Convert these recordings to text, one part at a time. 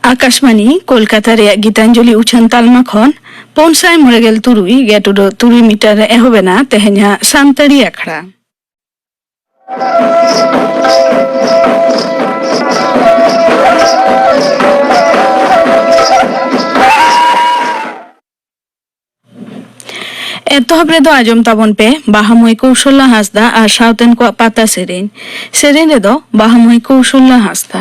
आकाशवाणी कोलकाता रे गीतांजलि उछन तालमा खन 593 मीटर एहोबेना तेहेन्या सानताड़ी आखड़ा एतहब रेदो आजम ताबन पे बाहामुई कौशल्ला हासदा और साउतेन को पाता सेरेन रेदो बाहामुई कौशल्ला हासदा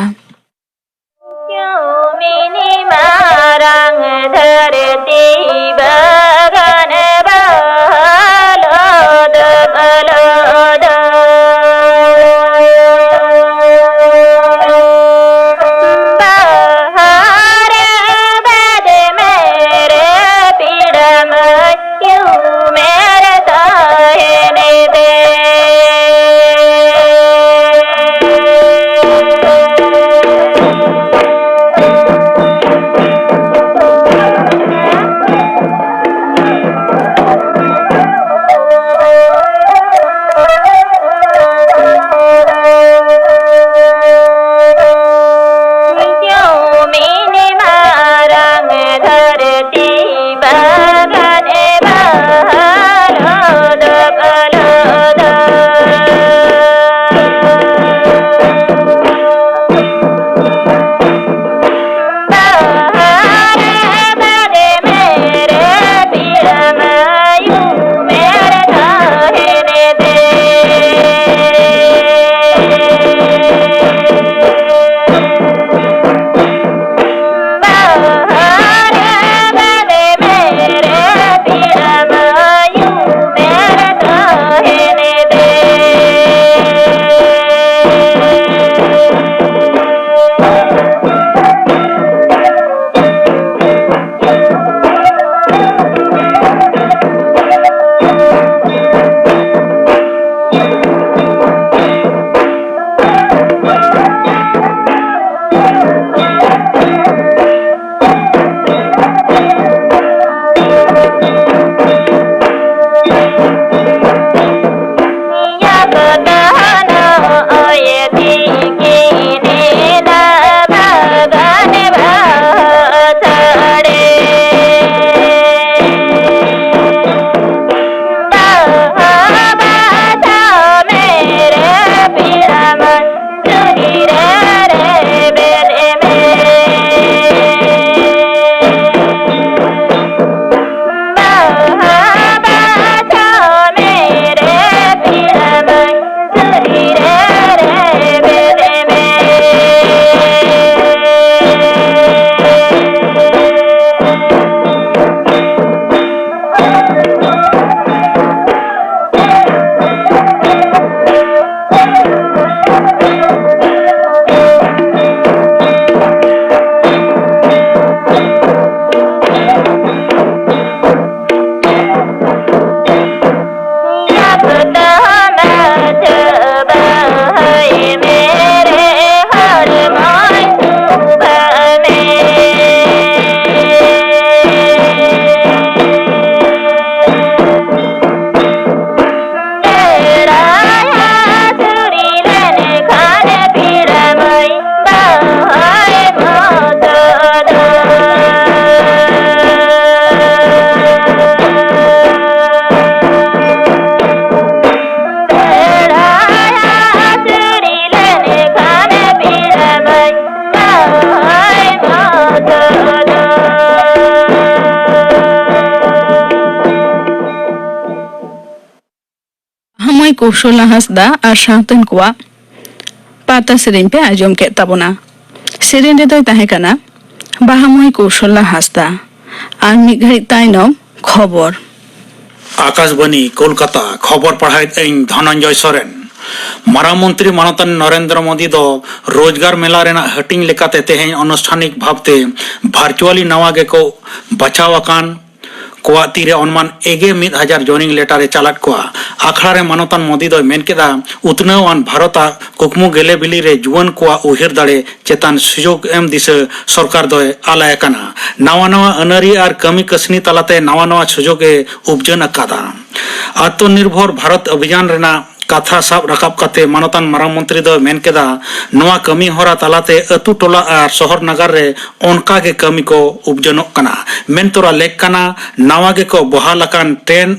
कौशल हासदा और साउतेन कोआ पाता सेरेन पे आजम के ताबोना सेरेन रेदो ताहेकाना बाहामुई कौशल हासदा और मिद घड़ी ताइनम खबर आकाशवाणी कोलकाता खबर पढ़ाई धनंजय सोरेन मारांग मंत्री मानतान नरेंद्र मोदी दो रोजगार मेला रेना हटिंग लेकाते तेहें अनुष्ठानिक भावते भार्चुअली नवा गेको बचावाकान कोआ तीरे अनुमान 1000 जॉइनिंग लेटारे चालाट कोआ आखड़ारे मानतान मोदी दो मेन केदा उतनावान भारता कुकमु गेले बिली रे जुवन कोआ उहिर दाड़े चेतान सुजोग एम दिस सरकार दो आलायकाना नवा नवा अनरी और कमी कसनी तलाते नवा नवा सुजोगे उपजन अकादा आत्मनिर्भर भारत अभियान रेना कथा साब रकाब काते मानतान मारांग मंत्री दो मेन केदा नोआ कमी होरा तालाते अतु टोला आर शहर नगर रे ओनका के कमी को उपजनोक कना मेन तोरा लेक कना नावा के को बहालकान train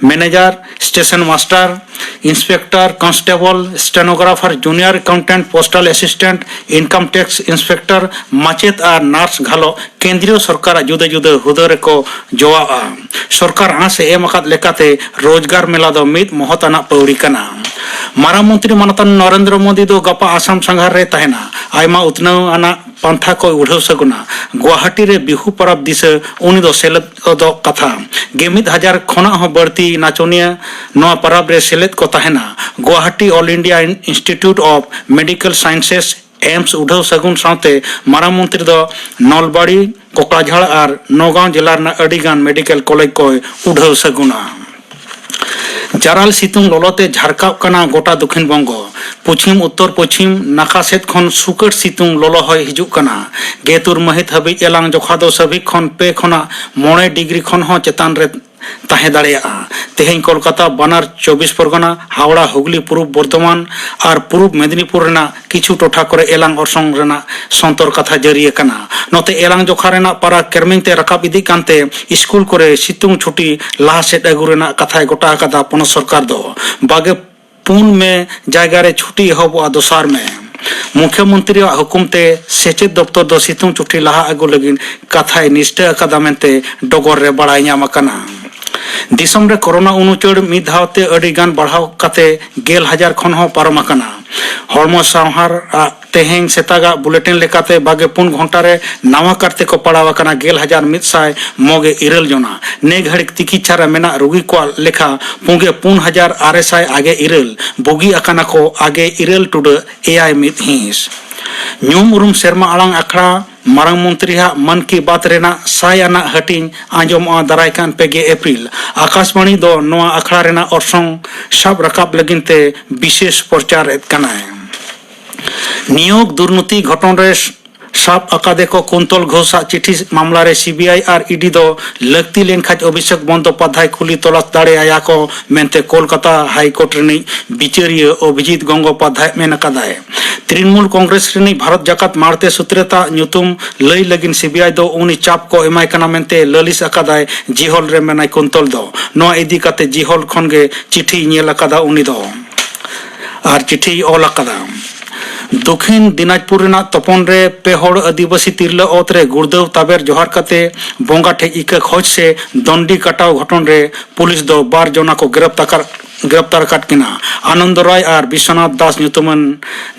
manager station master inspector constable stenographer junior accountant postal assistant income tax inspector माचेत और नर्स घालो केंद्रीय सरकार जुदे जुदे हुदा रेको जोआ सरकार आसे एम अकाद लेकाते रोजगार मेला दो मित महताना पौड़ी कना मारा मंत्री मानतान नरेंद्र मोदी दो गपा आसाम संघार रे तहना आयमा उतनाव आना पंथा को उड़ाव सगुना गुवाहाटी रे बिहू परब दिसे उनी दो सेलेद दो कथा गेमित हजार खोना हो बढ़ती नाचोनिया नवा परब रे सेलेद को तहना Guwahati all India institute of medical sciences AIIMS उड़ाव सगुन साथे मारा मंत्री दो नलबाड़ी कोकराझाड़ और नौगांव जिला अड़ीगान मेडिकल कॉलेज को उड़ाव सगुना जाराल सितुंग लोलोते झारकाव कना गोटा दक्षिण बंगो पश्चिम उत्तर पश्चिम नाखा सेत खन सुकट सितुंग लोलो होय हिजुक कना गेतुर महित हबी एलांग जोखा दो सभी खन पे खना 9 डिग्री खन हो चेतान रे ताहे दाड़ेया तेहें कोलकाता बनार 24 परगना हावड़ा हुगली पूर्व बर्धमान और पूर्व मेदिनीपुर रेना किछु टोठा करे एलांग अरसंग रेना संतर कथा जरिए कना नोते एलांग जोखा रेना पारा केरमिंग ते रकाब इदी कांते स्कूल करे सितुंग छुट्टी लाहा सेट अगु रेना कथा गोटा कदा पन सरकार दो बागे पुन में जायगा रे छुट्टी होबो दोसार में मुख्यमंत्री हुकुमते सेचेत दफ्तर दो सितुंग छुट्टी लाहा अगु लगिन कथा निष्ठा अकादा मेनते डगर रे बड़ाई ᱧᱟᱢ अकना दिसम रे कोरोना उनुचड़ मिद धावते अड़ी गान बढ़ाव काते 10,000 खन हो पारम अकना हड़मो सावहार तेहें सेतागा बुलेटिन लेकाते बागे 5 घंटा रे नावा करते को पड़ाव अकना 10,100 मोगे इरल जोना ने घड़िक तिकिछा रे मेना रुगी को लेखा पुंगे 5,600 आगे इरल बोगी अकना को आगे इरल टुड एआई मित हिंस न्यूम उरुम शर्मा आलांग अखड़ा मारांग मंत्री मन की बात रेना सायाना हटिंग आंजोमा दारायकान पेगे अप्रैल आकाशवाणी दो नोआ अखड़ा रेना अरसंग सब रकाब लगिनते विशेष प्रचार एतकना नियोग दुर्नीति घटन रे साब अकादे को कुंतल घोषा चिठी मामला रे सीबीआई और ईडी दो लगती लेनखाज अभिषेक बंदोपाध्याय खुली तलाश दाड़े आया को मेनते कोलकाता हाईकोर्ट रे विचारिय अभिजीत गंगोपाध्याय मेन अकादाय तृणमूल कांग्रेस रे भारत जाकात मारते सूत्रेता न्युतुम लई लगिन सीबीआई दो उनी चाप को एमाय कना मेनते ललिस अकादाय जिहोल रे मेनाय कुंतल दो नोआ इदी काते जिहोल खनगे चिठी नेल अकादा उनी दो और चिठी ओल अकादा दक्षिण दिनाजपुर तपन रे पेहड़ आदिवासी तिरला ओत रे गुड़दव ताबेर जोहार काते बोंगा ठे इका खोज से दंडी कटाव घटन रे पुलिस दो 12 जना को गिरफ्तार काट किना आनंद राय और विश्वनाथ दास नुतुमन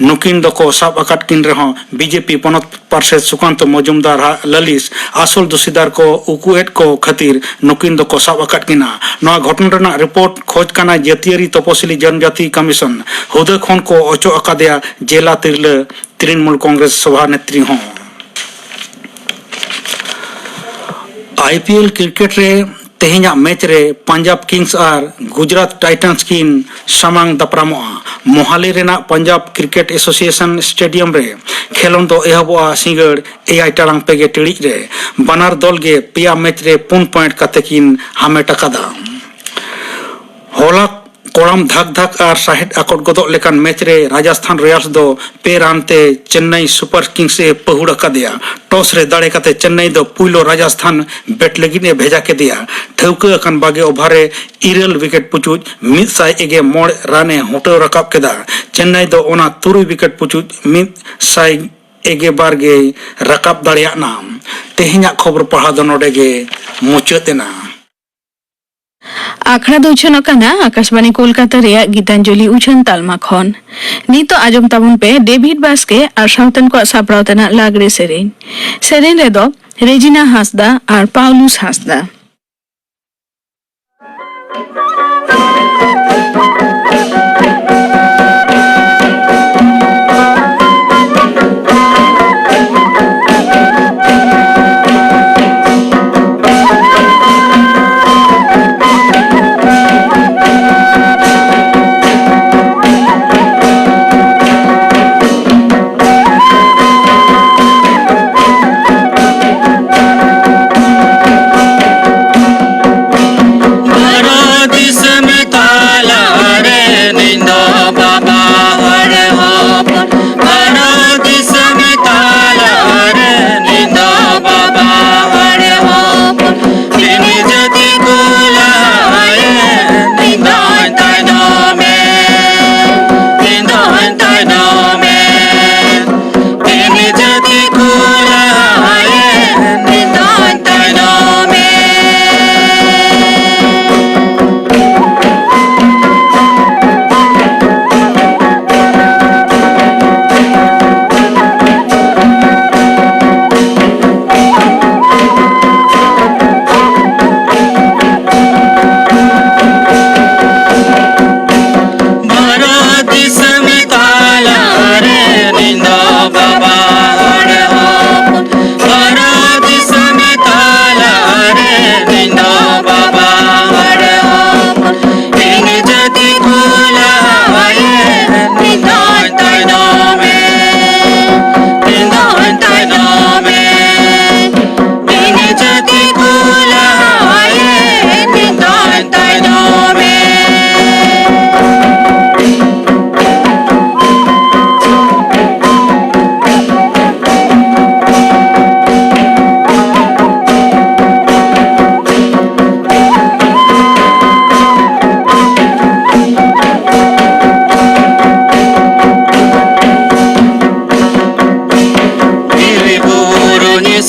नुकिन दको साब अकाट किन रहो बीजेपी पनत पार्षद सुकांत मजुमदार ललिस आसल दोषीदार को उकुएट को खातिर नुकिन दको साब अकाट किना नवा घटन रेना रिपोर्ट खोज काना जातीय तपसिली जनजाति कमीशन हुदा खन को अचो अकादिया जेला तिरले तृणमूल कांग्रेस सभानेत्री हों आईपीएल क्रिकेट रे तेहेंया मैच रे पंजाब किंग्स और गुजरात टाइटन्स किन सामांग दपरामो मोहाली रेना पंजाब क्रिकेट एसोसिएशन स्टेडियम रे खेलों दो एहबोआ सिंगड़ एआई टारंग पेगे टिड़ी रे बनार दल गे पिया मैच रे 5 पॉइंट काते किन हामेट अकादा होला कोड़म धक धक और 60 आकट गदो लेकान मैच रे राजस्थान रॉयल्स दो पे रानते चेन्नई सुपर किंग्स से पहुड़ का दिया टॉस रे दाड़े काते चेन्नई दो पुइलो राजस्थान बैट लगी ने भेजा के दिया ठौके अकन बागे ओभारे इरल विकेट पुचुज 100 मोड़ राने होटो रकाब केदा चेन्नई दो ओना 3 विकेट पुचुज 100 बारगे रकाब दाड़िया नाम तेहेंया खबर पढ़ा दो नोडे गे मुचातेना आखड़ा दुछन कना आकाशवाणी कोलकाता रे गीतांजलि उछन तालमा खन नीतो आजम ताबुन पे डेविड बास्के और साउथन को सापरावतना लागरे सेरेन रे दो रेजिना हासदा और पाउलुस हासदा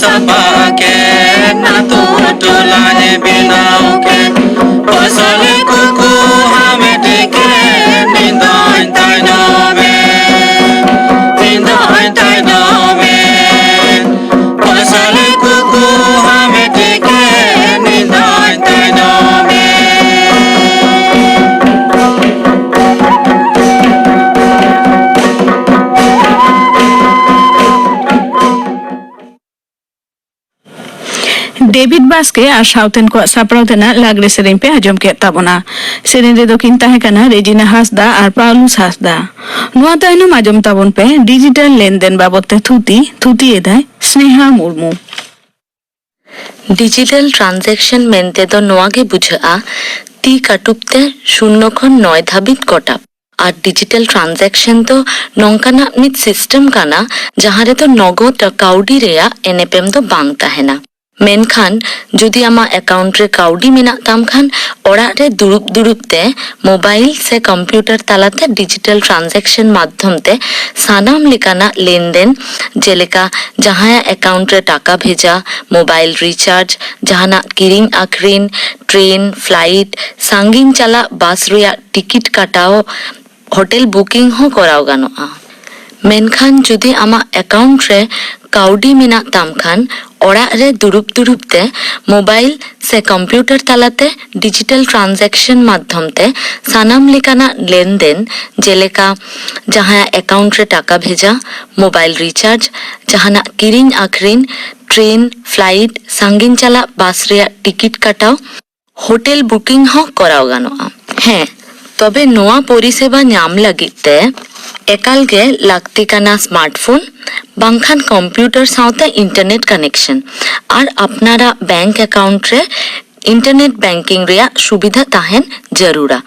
सपा के ना तो टोला ने बिनाओ के पसले कुकु हमें टेके निंदाई ताइनो में पसले कुकु हमें टेके निंदाई ताइनो में डेविड बास्के और साउथेन को सापड़ाव तेना लागरे सेरें पे आजम के ताबोना सेरें रे दो किन ताहे कना रेजिना हासदा और पाउलुस हासदा नुआ ताइनुम आजम ताबोन पे डिजिटल लेनदेन बाबते थुती एदाय स्नेहा मुर्मू डिजिटल ट्रांजैक्शन मेनते दो नोआ गे बुझा ती काटुपते 0 खन 9 धाबित गोटा और डिजिटल ट्रांजैक्शन तो नोंकाना मित सिस्टम काना जहां रे तो नगद काउडी रेया एनएपएम तो बांग ताहेना मेनखान जुदी आमा अकाउंट रे काउडी मेना ताम खान ओड़ा रे दुरुब ते मोबाइल से कंप्यूटर तालाते डिजिटल ट्रांजैक्शन माध्यम ते सानाम लेकाना लेनदेन जेलेका जहां अकाउंट रे टाका भेजा मोबाइल रिचार्ज जहाना किरिंग आखरिन ट्रेन फ्लाइट सांगिन चला बस रिया टिकट काटाओ होटल बुकिंग हो कराओ गानोआ मेनखान जुदी आमा अकाउंट रे काउडी मेना ताम खान ओड़ा रे दुरुब ते मोबाइल से कंप्यूटर तालाते डिजिटल ट्रांजैक्शन माध्यम ते सानाम लेकाना लेनदेन जेलेका जहां अकाउंट रे टाका भेजा मोबाइल रिचार्ज जहाना किरिंग आखरिन ट्रेन फ्लाइट सांगिन चला बस रिया टिकट काटाओ होटल बुकिंग हो कराओ गानोआ हैं तबे नोआ परिसेबा ᱧᱟᱢ लगित ते एकाल गे लागती काना स्मार्टफोन बांखान कंप्यूटर साउते इंटरनेट कनेक्शन और अपनारा बैंक अकाउंट रे इंटरनेट बैंकिंग रिया सुविधा ताहेन जरूरा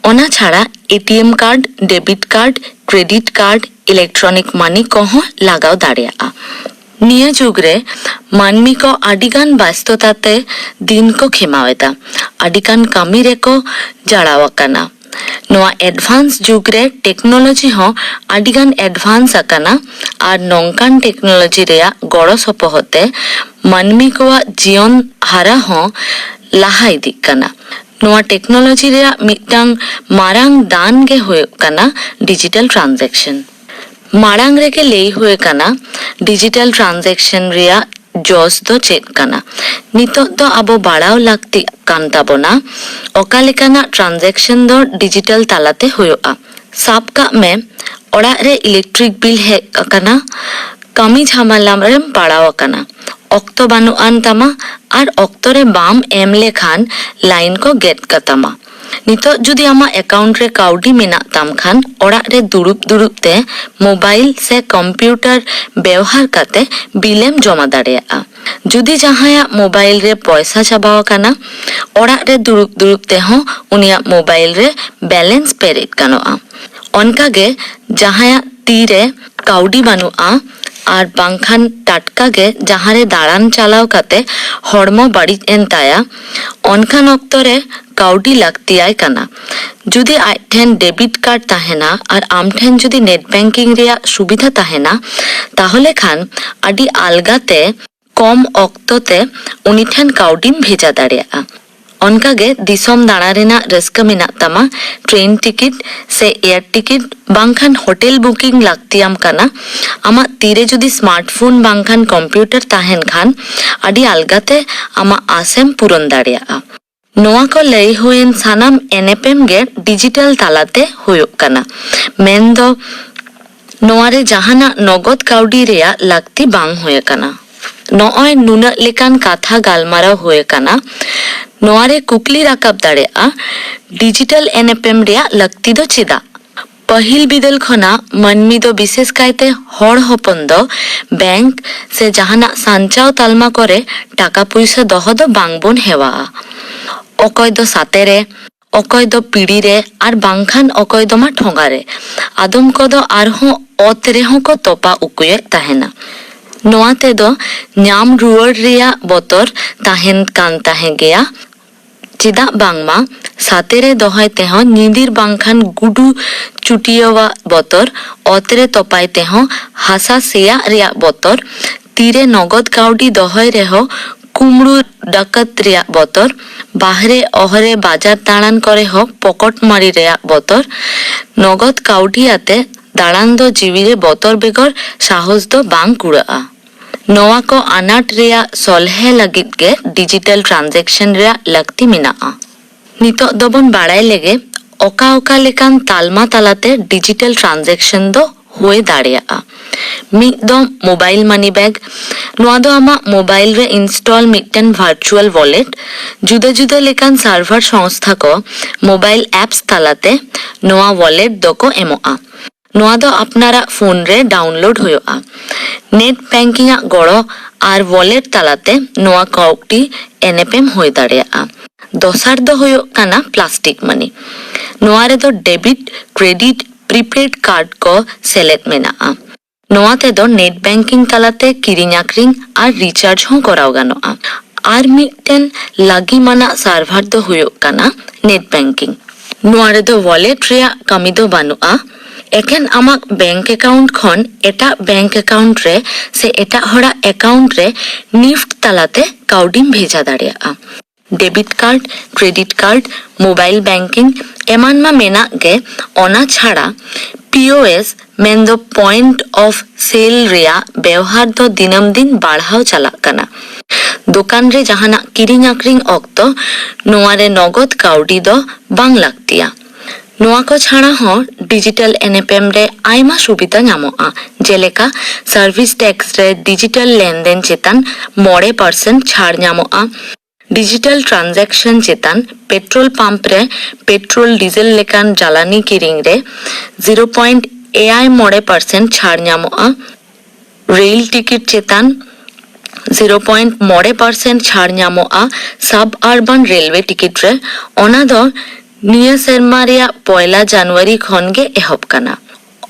ओना छाड़ा ATM card debit card credit card electronic money को हो लगाव दाड़िया निया जुग रे मानमी को आडिगान व्यस्तताते दिन को खेमावेदा आडिगान कामी रे को जड़ावकाना नोआ एडवांस जुग रे टेक्नोलॉजी हो आडिगान एडवांस अकाना और नोंकान टेक्नोलॉजी रेया गड़ो सपोहते मानमी को जीवन हारा हो लाहा इदिक काना नोआ टेक्नोलॉजी रेया मिटांग मारांग दान गे होय काना डिजिटल ट्रांजैक्शन मारांग रे के लेई होय काना डिजिटल ट्रांजैक्शन रेया जोस दो चेक काना नितो दो अबो बाड़ाव लागती कान ताबोना ओकालेकाना ट्रांजैक्शन दो डिजिटल तालाते होयोआ साब का में ओड़ा रे इलेक्ट्रिक बिल है काना कमी झामाला रे पड़ाव काना ऑक्तो बानु आन तमा और ऑक्तो रे बाम एम लेखान लाइन को गेट कतमा नितो जुदी आमा अकाउंट रे काउडी मेना ताम खान ओड़ा रे दुरुब ते मोबाइल से कंप्यूटर व्यवहार करते बिलेम जमा दाड़ेया जुदी जहाया मोबाइल रे पैसा चाबाव काना ओड़ा रे दुरुब ते हो उनिया मोबाइल रे बैलेंस पेरेट कानोआ ओनका गे जहाया तीरे काउडी बानुआ और बांखान टाटका गे जहां रे दाड़ान चालाव काते हड़मो बाड़ी एन ताया ओनखान ऑक्तो रे काउडी लागती आय काना जुदी आय ठेन डेबिट कार्ड ताहेना और आम ठेन जुदी नेट बैंकिंग रिया सुविधा ताहेना ताहले खान आडी आलगाते कम ऑक्तो ते उनी ठेन काउडीम भेजा दाड़ेया ओनका गे दिसोम दाड़ा रेना रस्का मेना तमा ट्रेन टिकट से एयर टिकट बांखान होटल बुकिंग लागतियाम काना आमा तीरे जुदी स्मार्टफोन बांखान कंप्यूटर ताहेन खान आडी आलगाते आमा आसेम पूरन दाड़ेया नोआ को लई हुएन सानाम एनएपएम गे डिजिटल तालाते हुयो काना मेन दो नोआ रे जहाना नगद काउडी रेया लागती बांग हुए काना नोय नुना लेकान काथा गालमाराव हुए काना नोआ रे कुकली राकाब दाड़ेया डिजिटल एनएपएम रेया लगती दो चेदा पहिल बिदल खना मनमी दो विशेष कायते हड़ हपन दो बैंक से जहाना सांचाव तालमा करे टाका पैसा दह दो बांगबोन हेवा अकय दो साते रे अकय दो पीड़ी रे और बांखान अकय दो मा ठोंगा रे आदम को दो आरहो ओत रे हो को तोपा उकुये ताहेना नोआ ते दो ᱧᱟᱢ रुआड़ रिया बोतर ताहेन कान ताहे गया चिदा बांगमा साते रे दोहाय ते हो नींदिर बांखान गुडू चुटियवा बोतर ओतरे तोपाय ते हो हासा सेया रिया बोतर तीरे नगद काउडी दहय रेहो कुमड़ू डाकत रेया बतर बाहरे अहरे बाजार दाड़ान करे हो पकट मारी रेया बतर नगद काउडी आते दाड़ान दो जीवी रे बतर बेगर साहस दो बांग कुड़ाआ नोआ को अनाट रेया सलहे लगित के डिजिटल ट्रांजैक्शन रेया लगती मिनाआ नितो दोबन बाड़ाय लेगे ओका ओका लेकान तालमा तालाते डिजिटल ट्रांजैक्शन दो हुए दाड़ियाआ मिद दो मोबाइल मनी बैग नोआ दो आमा मोबाइल रे इंस्टॉल मिटन वर्चुअल वॉलेट जुदा जुदा लेकान सर्वर संस्था को मोबाइल एप्स तालाते नोआ वॉलेट दो को एमोआ नोआ दो अपनारा फोन रे download होयोआ net banking uh गड़ो are wallet तालाते नोआ काउडी एनएपएम होय दाड़ियाआ दोसार दो होयो काना प्लास्टिक मनी नोआ रे दो डेबिट क्रेडिट प्रीपेड कार्ड को सेलेक्ट मेनाआ नोआ ते दो नेट बैंकिंग तालाते किरिंग आक्रिंग आर रिचार्ज हो कराव गानोआ आर मिटन लागी माना सार्भार दो होयो काना नेट बैंकिंग नोआ रे दो वॉलेट रेया कमी दो बानुआ एकेन आमाक बैंक अकाउंट खन एटा बैंक अकाउंट रे से एटा हड़ा अकाउंट रे निफ्ट तालाते काउडिम भेजा दाड़ियाआ debit card credit card mobile banking एमान मा मेना गे ओना छाड़ा पीओएस मेन दो पॉइंट ऑफ सेल रेया व्यवहार दो दिनम दिन बाढ़ाव चलाक काना दुकान रे जहाना किरिंग आक्रिंग ऑक्तो नोआ रे नगद काउडी दो बांग लागतिया नोआ को छाड़ा हो डिजिटल एनएपएम रे आयमा सुविधा ᱧᱟᱢᱚᱜᱼᱟ जेलेका सर्विस टैक्स रे डिजिटल लेनदेन चेतन 9% छाड़ ᱧᱟᱢᱚᱜᱼᱟ डिजिटल ट्रांजैक्शन चेतन पेट्रोल पंप रे पेट्रोल डीजल लेकान जालानी किरिंग रे 0.9% छाड़ ᱧᱟᱢᱚᱜᱼᱟ रेल टिकट चेतन 0.9% छाड़ ᱧᱟᱢᱚᱜᱼᱟ सब अर्बन रेलवे टिकट रे ओना दो निया सेरमा रेया पहला जनवरी खन गे एहब काना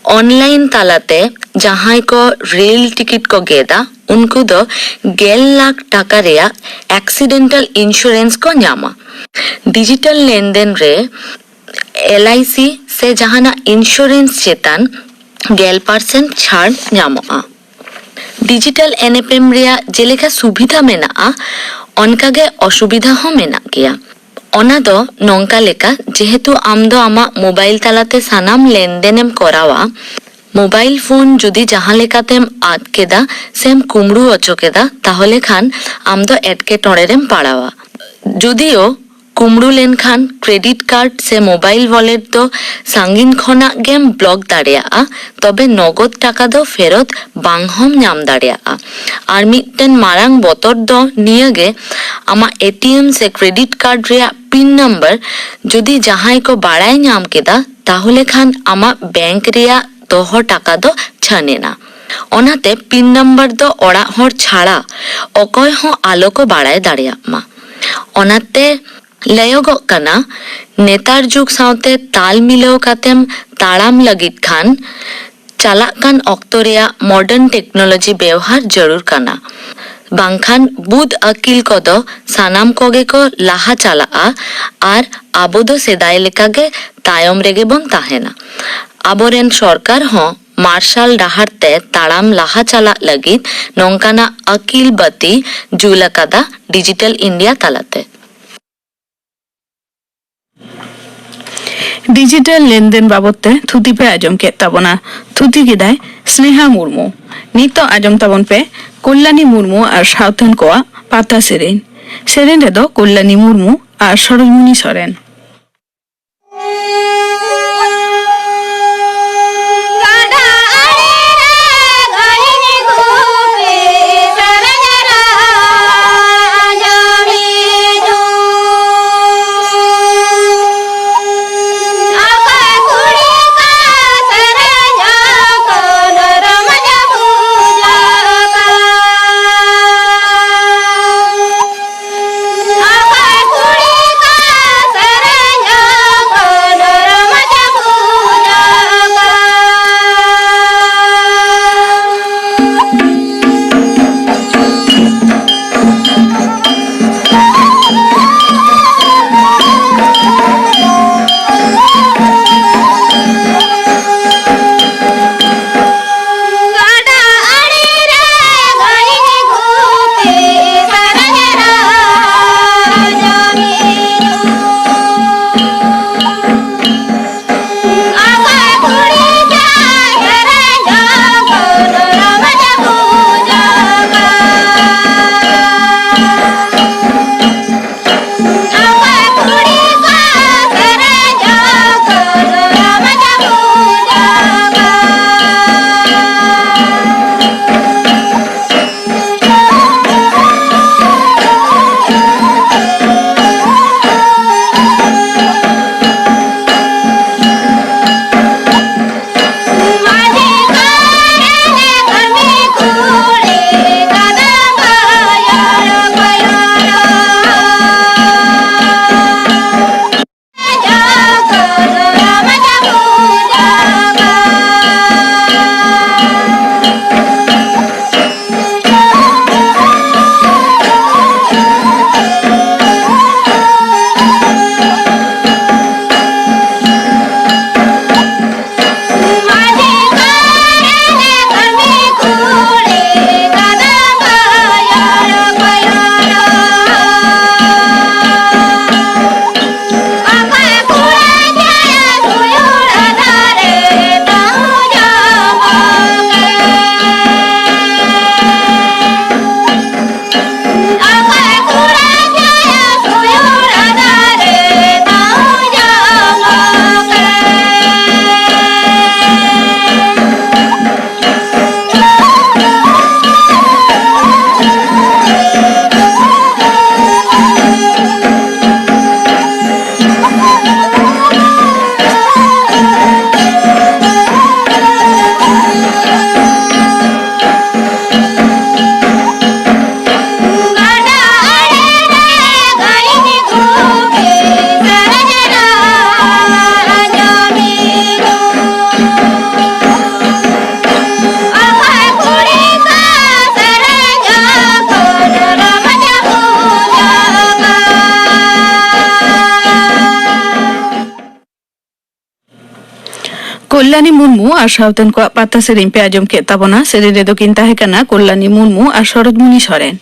ऑनलाइन तालाते जहां को रेल टिकट को गेदा उनको दो 1 लाख टाका रेया एक्सीडेंटल इंश्योरेंस को ᱧᱟᱢᱟ डिजिटल लेनदेन रे एलआईसी से जहाना इंश्योरेंस चेतन 10% छाड़ ᱧᱟᱢᱚᱜᱼᱟ डिजिटल एनएपएम रेया जेलेका सुविधा मेनाआ ओनकागे असुविधा हो मेना गया ओना दो नोंका लेका जेहेतु आम दो आमा मोबाइल तालाते सानाम लेनदेनेम करावा मोबाइल फोन जुदी जहां लेकातेम आद केदा सेम कुमड़ू अचो केदा ताहले खान आम दो एटके टोड़ेरेम पाड़ावा जुदियो कुमड़ू लेन खान क्रेडिट कार्ड से मोबाइल वॉलेट दो सांगिन खना गेम ब्लॉक दाड़ियाआ तबे नगद टाका दो फेरत बांग हम ᱧᱟᱢ दाड़ियाआ आर मिटन मारांग बतर दो नियगे आमा एटीएम से क्रेडिट कार्ड रेया पिन नंबर जुदी जहां को बाड़ाय ᱧᱟᱢ केदा ताहले खान आमा बैंक रेया दोहो टाका दो छानेना ओनाते पिन नंबर दो ओड़ा हर छाड़ा अकय हो आलो को बाड़ाय दाड़िया मा ओनाते लयोगो कना नेतार जुग सावते ताल मिलाव कातेम ताड़ाम लगित खान चालाक कान ऑक्तो रेया मॉडर्न टेक्नोलॉजी व्यवहार जरूर कना बांखान बुद अकिल को दो सानाम कोगे को लाहा चलाआ आर आबो दो सेदाय लेकागे तायम रेगे बन ताहेना आबोरेन सरकार हो मार्शल डाहरते ताड़ाम लाहा चला लगित नोंकाना अकिल बती जुलकादा डिजिटल इंडिया तालाते डिजिटल लेनदेन बाबते थुती पे आजम के ताबना थुती गिदाय स्नेहा मुर्मू नितो आजम ताबन पे कल्याणी मुर्मू और साउथन कोआ पाता सेरेन रे दो कल्याणी मुर्मू और सरोजमुनी Soren Sara Kailani Murmu ar sauten ko pata serin pe ajom ke tabona serin redo kin tahe kana Kailani Murmu ar Sorojmuni Soren.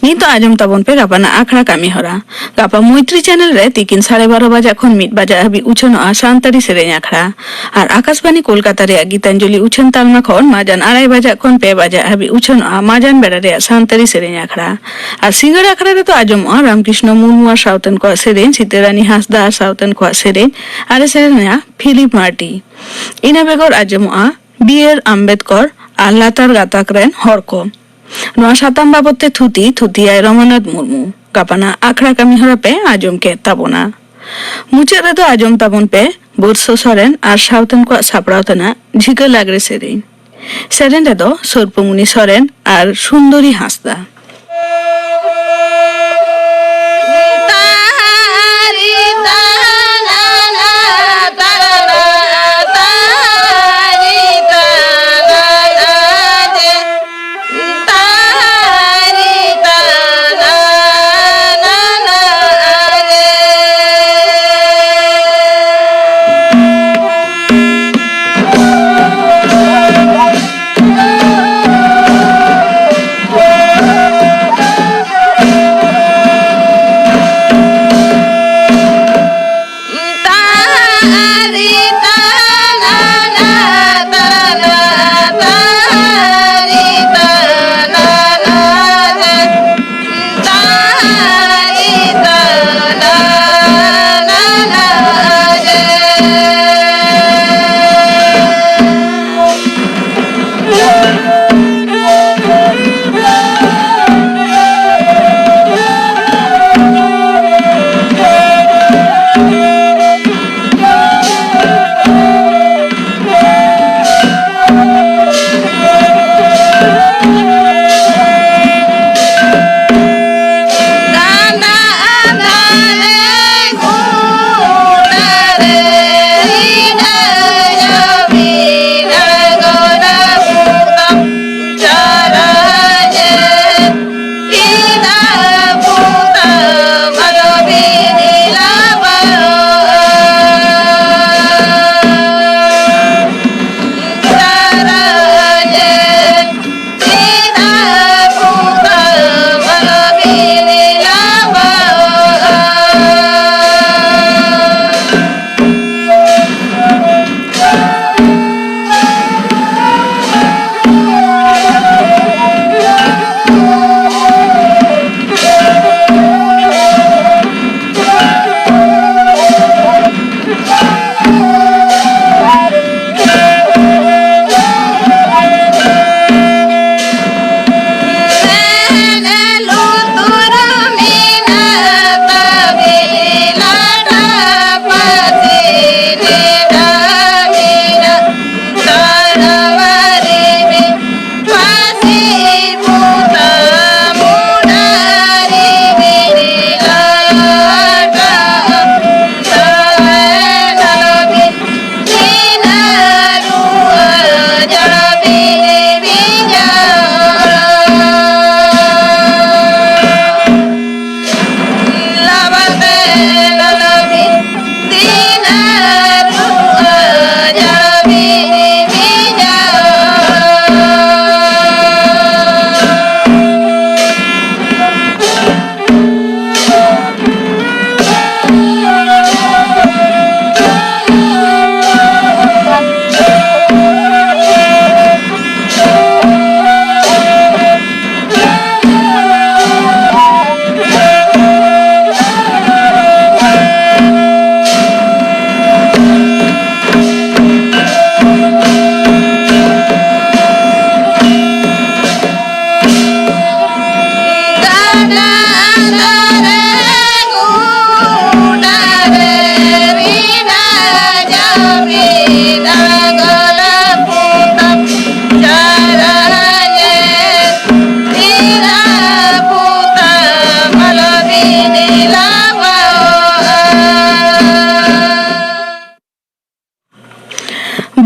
Nito ajom tabon pe gapana akhra kami hora. Gapa Moitri channel re tikin 12:30 baja khon 1 baja habi uchono a santari serin akhra. Ar Akashbani Kolkata re Gitanjali uchon talma khon majan 2:30 baja khon 2 baja habi uchono a majan bera re santari serin akhra. Ar singar akhra re to ajom a Ramkrishna Murmu ar sauten ko serin Siterani Hasda ar sauten ko serin ar serin ya Philip Marty. Ina begor ajemoa B.R. Ambedkar আর লাতার গাতাকরেন হরক নোয়া সাতাম বাবতে থুতিয়ায় রমনাথ মুর্মু গাপানা আখড়া কামি হরাপে আজমকে তাবনা মুচেরে তো আজম তাবন pay বর্ষ সরেন আর সাউতেন কো সাপড়াওতেনা ঝিকে লাগরে serene রে তো সর্পমুনি সরেন আর সুন্দরী Hasda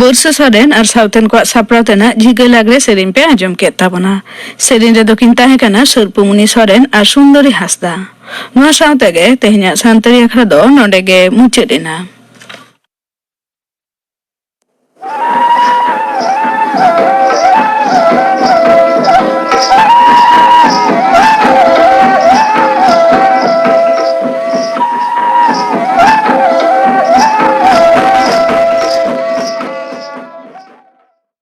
Borsa Soren ar sauten ko saprautena jhiga lagre serin pe ajom ke tabona serin re dokin tahe kana Sorpumuni Soren ar Sundori Hasda noa sautege tehnya santari akhra do nodege muchedena